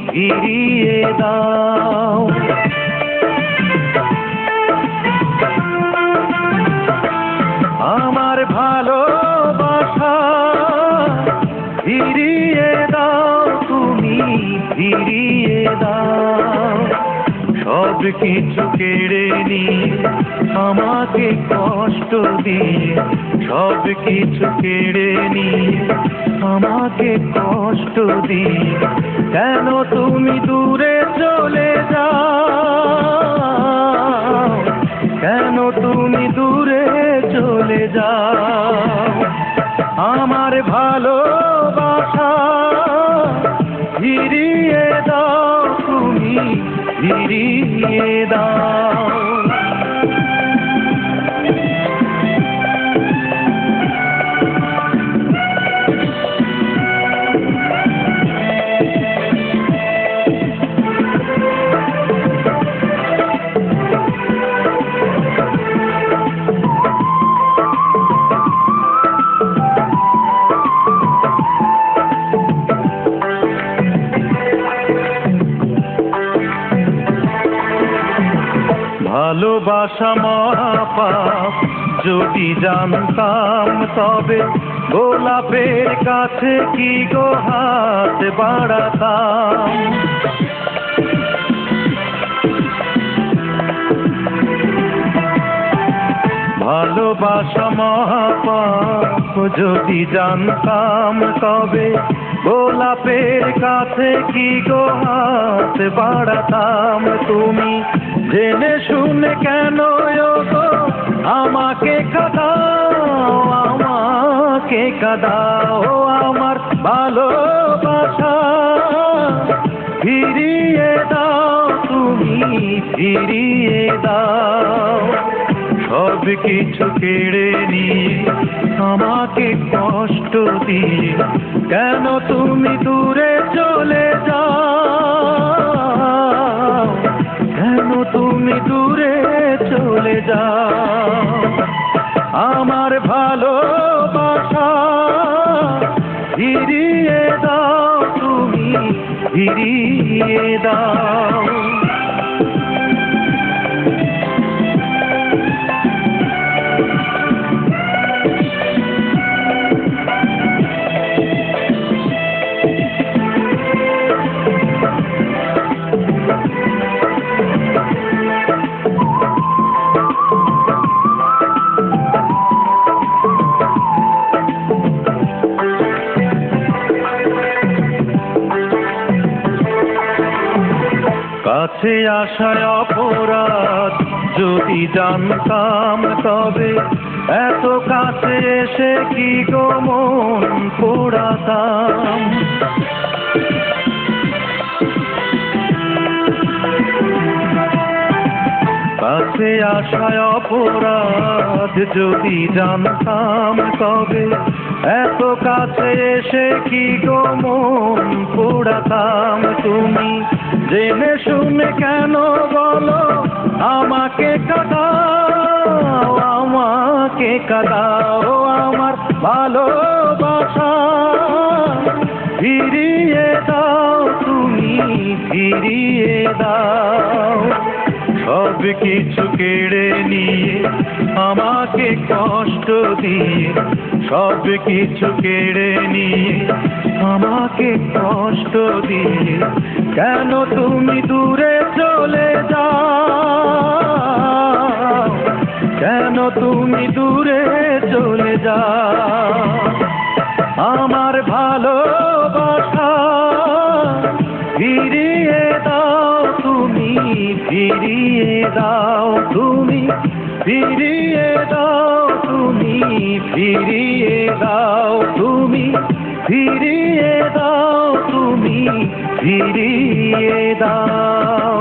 ফিরিয়ে দাও। আমার ভালোবাসা ফিরিয়ে দাও, তুমি ফিরিয়ে দাও। সব কিছু কেড়ে নিয়ে আমাকে কষ্ট দিয়ে, সব কিছু কেড়ে নিয়ে আমাকে কষ্ট দিয়ে, কেন তুমি দূরে চলে যাও, কেন তুমি দূরে চলে যাও। আমার ভালোবাসা ফিরিয়ে দাও, তুমি ফিরিয়ে দাও। ভালোবাসা মহাপাপ, যদি জানতাম তবে গোলাপের কাছে কি গো হাত বাড়াতাম। ভালোবাসা মহাপাপ, যদি জানতাম তবে গোলাপের কাছে কি গো হাত বাড়াতাম। তুমি জেনে শুনে কেন গো আমাকে কাঁদাও, আমাকে কাঁদাও। আমার ভালোবাসা ফিরিয়ে দাও, তুমি ফিরিয়ে দাও। সব কিছু কেড়ে নিয়ে আমাকে কষ্ট দিয়ে, কেন তুমি দূরে চলে যাও, কেন তুমি দূরে চলে যাও। আমার ভালোবাসা ফিরিয়ে দাও, তুমি ফিরিয়ে দাও। কাছে আসায় অপরাধ, যদি জানতাম তবে এত কাছে এসে কি গো মন পোড়াতাম। কাছে আসায় অপরাধ, যদি জানতাম তবে এত কাছে এসে কি গো মন পোড়াতাম। তুমি জেনে শুনে কেন বলো আমাকে কাঁদাও, আমাকে কাঁদাও। আমার ভালোবাসা ফিরিয়ে দাও, তুমি ফিরিয়ে দাও। সব কিছু কেড়ে নিয়ে আমাকে কষ্ট দিয়ে, সব কিছু কেড়ে নিয়ে আমাকে কষ্ট দিয়ে, কেন তুমি দূরে চলে যাও, কেন তুমি দূরে চলে যাও। আমার ভালোবাসা ফিরিয়ে দাও, তুমি ফিরিয়ে দাও, তুমি ফিরিয়ে দাও, তুমি ফিরিয়ে দাও, তুমি ফিরিয়ে দাও, তুমি ফিরিয়ে দাও।